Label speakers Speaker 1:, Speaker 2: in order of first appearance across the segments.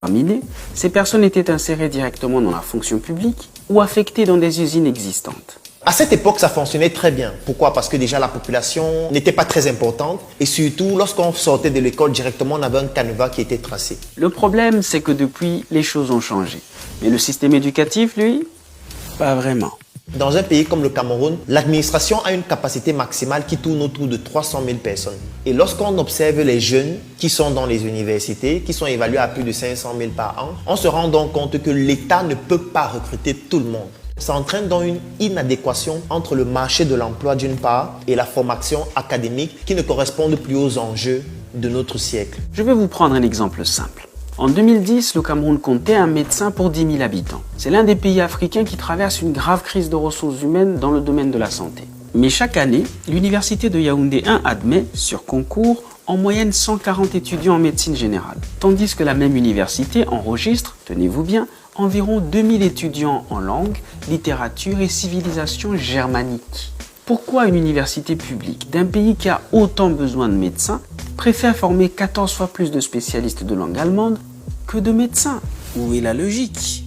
Speaker 1: terminée, ces personnes étaient insérées directement dans la fonction publique ou affectées dans des usines existantes.
Speaker 2: À cette époque, ça fonctionnait très bien. Pourquoi? Parce que déjà la population n'était pas très importante et surtout, lorsqu'on sortait de l'école directement, on avait un canevas qui était tracé.
Speaker 1: Le problème, c'est que depuis, les choses ont changé. Mais le système éducatif, lui, pas vraiment.
Speaker 2: Dans un pays comme le Cameroun, l'administration a une capacité maximale qui tourne autour de 300 000 personnes. Et lorsqu'on observe les jeunes qui sont dans les universités, qui sont évalués à plus de 500 000 par an, on se rend donc compte que l'État ne peut pas recruter tout le monde. Ça entraîne donc une inadéquation entre le marché de l'emploi d'une part et la formation académique qui ne correspondent plus aux enjeux de notre siècle.
Speaker 1: Je vais vous prendre un exemple simple. En 2010, le Cameroun comptait un médecin pour 10 000 habitants. C'est l'un des pays africains qui traverse une grave crise de ressources humaines dans le domaine de la santé. Mais chaque année, l'université de Yaoundé 1 admet, sur concours, en moyenne 140 étudiants en médecine générale. Tandis que la même université enregistre, tenez-vous bien, environ 2000 étudiants en langue, littérature et civilisation germanique. Pourquoi une université publique d'un pays qui a autant besoin de médecins préfère former 14 fois plus de spécialistes de langue allemande que de médecins? Où est la logique?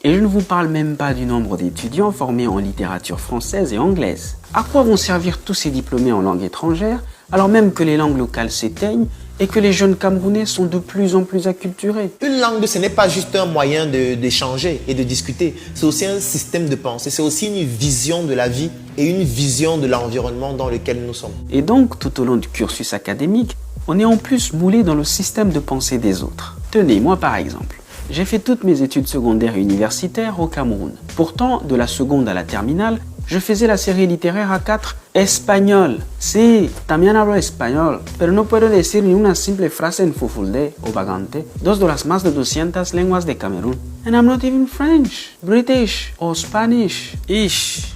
Speaker 1: Et je ne vous parle même pas du nombre d'étudiants formés en littérature française et anglaise. À quoi vont servir tous ces diplômés en langue étrangère alors même que les langues locales s'éteignent et que les jeunes Camerounais sont de plus en plus acculturés?
Speaker 2: Une langue, ce n'est pas juste un moyen d'échanger et de discuter. C'est aussi un système de pensée. C'est aussi une vision de la vie et une vision de l'environnement dans lequel nous sommes.
Speaker 1: Et donc, tout au long du cursus académique, on est en plus moulé dans le système de pensée des autres. Tenez, moi par exemple, j'ai fait toutes mes études secondaires et universitaires au Cameroun. Pourtant, de la seconde à la terminale, je faisais la série littéraire à 4 espagnol. Sí, también hablo español, pero no puedo decir ni una simple frase en fufulde o bagante, dos de las más de 200 lenguas de Camerún. And I'm not even French, British or Spanish. Ish.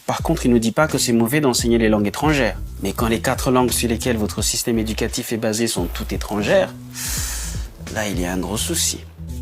Speaker 1: Par contre, il ne dit pas que c'est mauvais d'enseigner les langues étrangères. Mais quand les 4 langues sur lesquelles votre système éducatif est basé sont toutes étrangères, là, il y a un gros souci.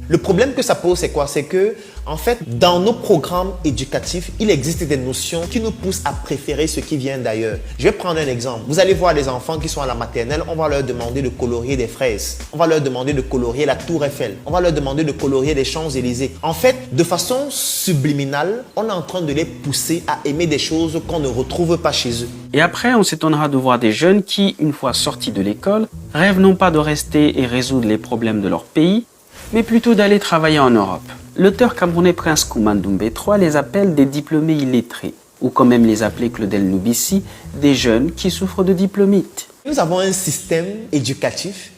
Speaker 2: Le problème que ça pose, c'est quoi? C'est que, en fait, dans nos programmes éducatifs, il existe des notions qui nous poussent à préférer ce qui vient d'ailleurs. Je vais prendre un exemple. Vous allez voir les enfants qui sont à la maternelle, on va leur demander de colorier des fraises. On va leur demander de colorier la Tour Eiffel. On va leur demander de colorier les Champs-Élysées. En fait, de façon subliminale, on est en train de les pousser à aimer des choses qu'on ne retrouve pas chez eux.
Speaker 1: Et après, on s'étonnera de voir des jeunes qui, une fois sortis de l'école, rêvent non pas de rester et résoudre les problèmes de leur pays, mais plutôt d'aller travailler en Europe. L'auteur camerounais Prince Koumandoumbé III les appelle des diplômés illettrés, ou comme aime les appeler Claudel Noubissi, des jeunes qui souffrent de diplomite.
Speaker 2: Nous avons un système éducatif